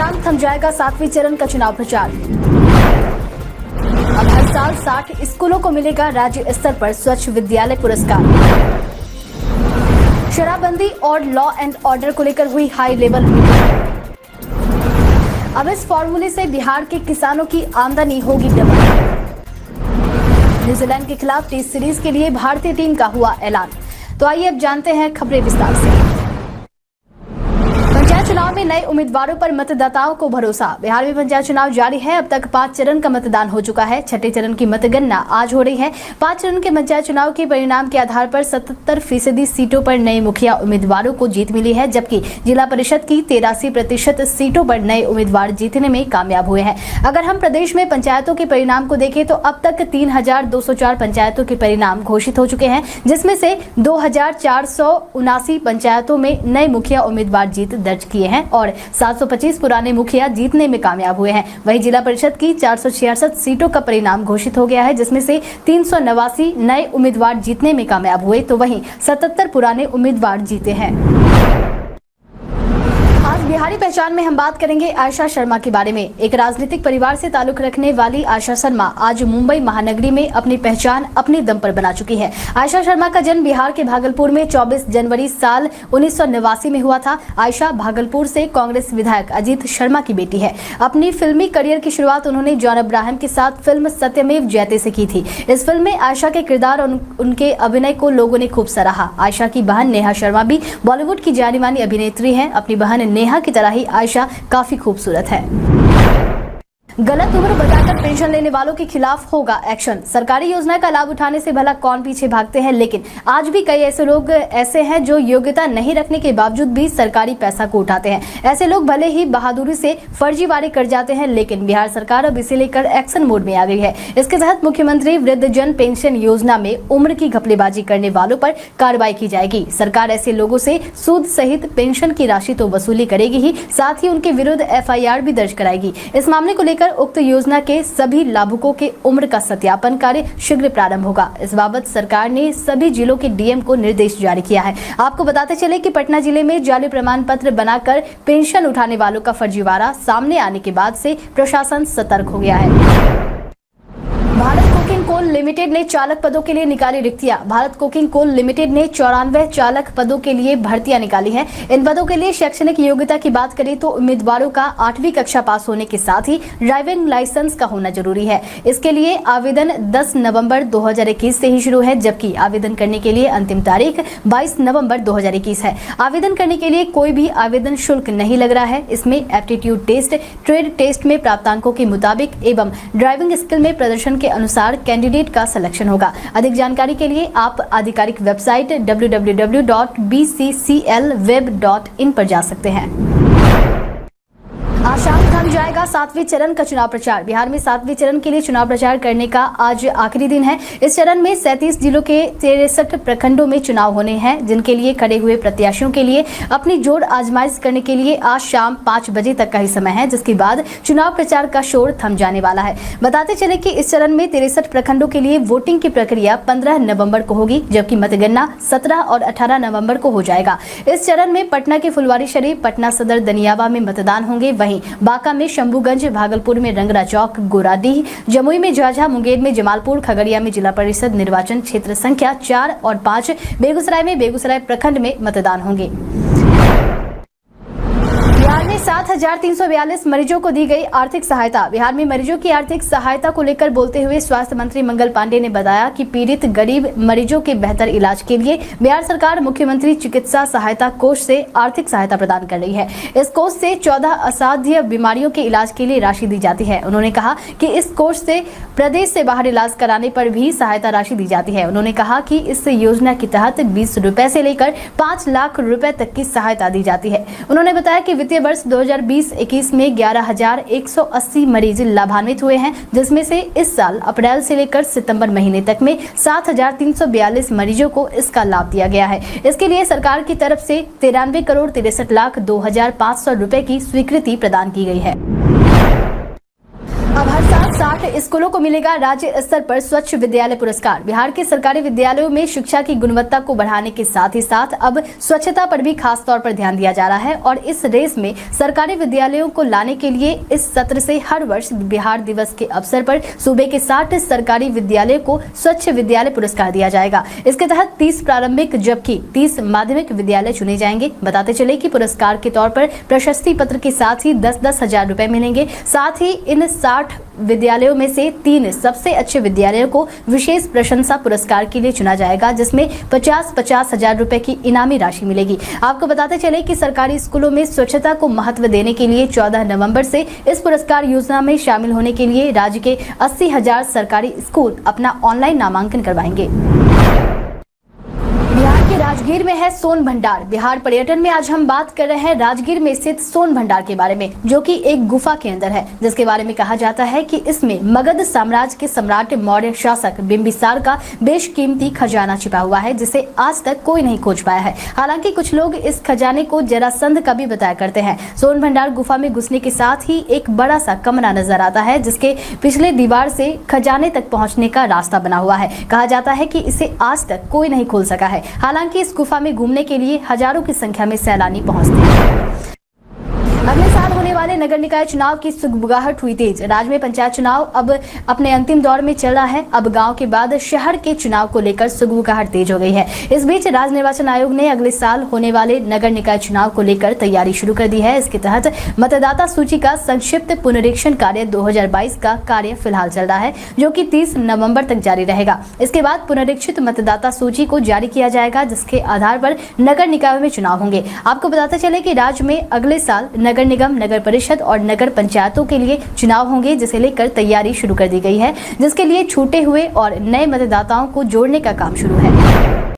शाम थम जाएगा 7वें चरण का चुनाव प्रचार। अब हर साल 60 स्कूलों को मिलेगा राज्य स्तर पर स्वच्छ विद्यालय पुरस्कार। शराबबंदी और लॉ एंड ऑर्डर को लेकर हुई हाई लेवल मीटिंग। अब इस फॉर्मूले से बिहार के किसानों की आमदनी होगी डबल। न्यूजीलैंड के खिलाफ टेस्ट सीरीज के लिए भारतीय टीम का हुआ ऐलान। तो आइए अब जानते हैं खबरें विस्तार से। पंचायत चुनाव में नए उम्मीदवारों पर मतदाताओं को भरोसा। बिहार में पंचायत चुनाव जारी है। अब तक 5 चरण का मतदान हो चुका है। छठे चरण की मतगणना आज हो रही है। 5 चरण के पंचायत चुनाव के परिणाम के आधार पर 77% सीटों पर नए मुखिया उम्मीदवारों को जीत मिली है, जबकि जिला परिषद की 83% सीटों पर नए उम्मीदवार जीतने में कामयाब हुए हैं। अगर हम प्रदेश में पंचायतों के परिणाम को देखें तो अब तक 3204 पंचायतों के परिणाम घोषित हो चुके हैं, जिसमें से 2479 पंचायतों में नए मुखिया उम्मीदवार जीत दर्ज किए हैं और 725 पुराने मुखिया जीतने में कामयाब हुए हैं। वहीं जिला परिषद की 466 सीटों का परिणाम घोषित हो गया है, जिसमें से 389 नए उम्मीदवार जीतने में कामयाब हुए, तो वहीं 77 पुराने उम्मीदवार जीते हैं। आज बिहारी पहचान में हम बात करेंगे आयशा शर्मा के बारे में। एक राजनीतिक परिवार से ताल्लुक रखने वाली आयशा शर्मा आज मुंबई महानगरी में अपनी पहचान अपने दम पर बना चुकी है। आयशा शर्मा का जन्म बिहार के भागलपुर में 24 जनवरी साल 1989 में हुआ था। आयशा भागलपुर से कांग्रेस विधायक अजीत शर्मा की बेटी है। अपनी फिल्मी करियर की शुरुआत उन्होंने जॉन अब्राहम के साथ फिल्म सत्यमेव जयते से की थी। इस फिल्म में आयशा के किरदार और उनके अभिनय को लोगों ने खूब सराहा। आयशा की बहन नेहा शर्मा भी बॉलीवुड की जानी मानी अभिनेत्री है। अपनी बहन नेहा की तरह ही आयशा काफी खूबसूरत है। गलत उम्र बताकर पेंशन लेने वालों के खिलाफ होगा एक्शन। सरकारी योजना का लाभ उठाने से भला कौन पीछे भागते हैं, लेकिन आज भी कई ऐसे लोग ऐसे हैं जो योग्यता नहीं रखने के बावजूद भी सरकारी पैसा को उठाते हैं। ऐसे लोग भले ही बहादुरी से फर्जीवाड़े कर जाते हैं, लेकिन बिहार सरकार अब इसे लेकर एक्शन मोड में आ गई है। इसके तहत मुख्यमंत्री वृद्धजन पेंशन योजना में उम्र की घपलेबाजी करने वालों पर कार्रवाई की जाएगी। सरकार ऐसे लोगों से सूद सहित पेंशन की राशि तो वसूली करेगी ही, साथ ही उनके विरुद्ध FIR भी दर्ज कराएगी। इस मामले को लेकर उक्त योजना के सभी लाभुकों के उम्र का सत्यापन कार्य शीघ्र प्रारंभ होगा। इस बाबत सरकार ने सभी जिलों के DM को निर्देश जारी किया है। आपको बताते चले कि पटना जिले में जाली प्रमाण पत्र बनाकर पेंशन उठाने वालों का फर्जीवाड़ा सामने आने के बाद से प्रशासन सतर्क हो गया है। भारत कोकिंग कोल लिमिटेड ने चालक पदों के लिए निकाली रिक्तियां। भारत कोकिंग कोल लिमिटेड ने 94 चालक पदों के लिए भर्तियां निकाली हैं। इन पदों के लिए शैक्षणिक योग्यता की बात करें तो उम्मीदवारों का 8वीं कक्षा पास होने के साथ ही ड्राइविंग लाइसेंस का होना जरूरी है। इसके लिए आवेदन 10 नवंबर 2021 से ही शुरू है, जबकि आवेदन करने के लिए अंतिम तारीख 22 नवंबर 2021 है। आवेदन करने के लिए कोई भी आवेदन शुल्क नहीं लग रहा है। इसमें एप्टीट्यूड टेस्ट, ट्रेड टेस्ट में प्राप्तांकों के मुताबिक एवं ड्राइविंग स्किल में प्रदर्शन के अनुसार कैंडिडेट का सिलेक्शन होगा। अधिक जानकारी के लिए आप आधिकारिक वेबसाइट www.bcclweb.in पर जा सकते हैं। आज शाम थम जाएगा 7वें चरण का चुनाव प्रचार। बिहार में 7वें चरण के लिए चुनाव प्रचार करने का आज आखिरी दिन है। इस चरण में 37 जिलों के 63 प्रखंडों में चुनाव होने हैं, जिनके लिए खड़े हुए प्रत्याशियों के लिए अपनी जोर आजमाइश करने के लिए आज शाम 5 बजे तक का ही समय है, जिसके बाद चुनाव प्रचार का शोर थम जाने वाला है। बताते चले कि इस चरण में 63 प्रखंडों के लिए वोटिंग की प्रक्रिया 15 नवम्बर को होगी, जबकि मतगणना 17 और 18 नवम्बर को हो जाएगा। इस चरण में पटना के फुलवारीशरीफ, पटना सदर, दनियावा में मतदान होंगे। वहीं बांका में शंभूगंज, भागलपुर में रंगरा चौक, गोराडीह, जमुई में झाझा, मुंगेर में जमालपुर, खगड़िया में जिला परिषद निर्वाचन क्षेत्र संख्या 4 और 5, बेगूसराय में बेगूसराय प्रखंड में मतदान होंगे। बिहार में 7,342 मरीजों को दी गई आर्थिक सहायता। बिहार में मरीजों की आर्थिक सहायता को लेकर बोलते हुए स्वास्थ्य मंत्री मंगल पांडे ने बताया कि पीड़ित गरीब मरीजों के बेहतर इलाज के लिए बिहार सरकार मुख्यमंत्री चिकित्सा सहायता कोष से आर्थिक सहायता प्रदान कर रही है। इस कोष से 14 असाध्य बीमारियों के इलाज के लिए राशि दी जाती है। उन्होंने कहा कि इस कोष से प्रदेश से बाहर इलाज कराने पर भी सहायता राशि दी जाती है। उन्होंने कहा कि इस योजना के तहत 20 रुपए से लेकर 5 लाख रुपए तक की सहायता दी जाती है। उन्होंने बताया कि वित्तीय वर्ष 2020-21 में 11,180 मरीज लाभान्वित हुए हैं, जिसमें से इस साल अप्रैल से लेकर सितंबर महीने तक में 7,342 मरीजों को इसका लाभ दिया गया है। इसके लिए सरकार की तरफ से 93,63,02,500 रुपए की स्वीकृति प्रदान की गई है। अब हर साल 60 स्कूलों को मिलेगा राज्य स्तर पर स्वच्छ विद्यालय पुरस्कार। बिहार के सरकारी विद्यालयों में शिक्षा की गुणवत्ता को बढ़ाने के साथ ही साथ अब स्वच्छता पर भी खास तौर पर ध्यान दिया जा रहा है और इस रेस में सरकारी विद्यालयों को लाने के लिए इस सत्र से हर वर्ष बिहार दिवस के अवसर पर सूबे के 60 सरकारी विद्यालयों को स्वच्छ विद्यालय पुरस्कार दिया जाएगा। इसके तहत 30 प्रारंभिक जबकि 30 माध्यमिक विद्यालय चुने जाएंगे। बताते चले कि पुरस्कार के तौर पर प्रशस्ति पत्र के साथ ही 10-10 हजार रुपए मिलेंगे। साथ ही इन 60 विद्यालयों में से 3 सबसे अच्छे विद्यालयों को विशेष प्रशंसा पुरस्कार के लिए चुना जाएगा, जिसमें 50-50 हजार रुपए की इनामी राशि मिलेगी। आपको बताते चले कि सरकारी स्कूलों में स्वच्छता को महत्व देने के लिए 14 नवंबर से इस पुरस्कार योजना में शामिल होने के लिए राज्य के 80,000 सरकारी स्कूल अपना ऑनलाइन नामांकन करवाएंगे। बिहार के राजगीर में है सोन भंडार। बिहार पर्यटन में आज हम बात कर रहे हैं राजगीर में स्थित सोन भंडार के बारे में, जो कि एक गुफा के अंदर है, जिसके बारे में कहा जाता है कि इसमें मगध साम्राज्य के सम्राट मौर्य शासक बिंबिसार का बेशकीमती खजाना छिपा हुआ है, जिसे आज तक कोई नहीं खोज पाया है। हालांकि कुछ लोग इस खजाने को जरासंध का भी बताया करते हैं। सोन भंडार गुफा में घुसने के साथ ही एक बड़ा सा कमरा नजर आता है, जिसके पिछले दीवार से खजाने तक पहुंचने का रास्ता बना हुआ है। कहा जाता है कि इसे आज तक कोई नहीं खोल सका है। हालांकि इस गुफा में घूमने के लिए हजारों की संख्या में सैलानी पहुंचते हैं। अगले साल होने वाले नगर निकाय चुनाव की सुगबुगाहट हुई तेज। राज्य में पंचायत चुनाव अब अपने अंतिम दौर में चल रहा है। अब गांव के बाद शहर के चुनाव को लेकर सुगबुगाहट तेज हो गई है। इस बीच राज्य निर्वाचन आयोग ने अगले साल होने वाले नगर निकाय चुनाव को लेकर तैयारी शुरू कर दी है। इसके तहत मतदाता सूची का संक्षिप्त पुनरीक्षण कार्य 2022 का कार्य फिलहाल चल रहा है, जो कि 30 नवम्बर तक जारी रहेगा। इसके बाद पुनरीक्षित मतदाता सूची को जारी किया जाएगा, जिसके आधार पर नगर निकायों में चुनाव होंगे। आपको बताते चले कि राज्य में अगले साल नगर निगम, नगर परिषद और नगर पंचायतों के लिए चुनाव होंगे, जिसे लेकर तैयारी शुरू कर दी गई है, जिसके लिए छूटे हुए और नए मतदाताओं को जोड़ने का काम शुरू है।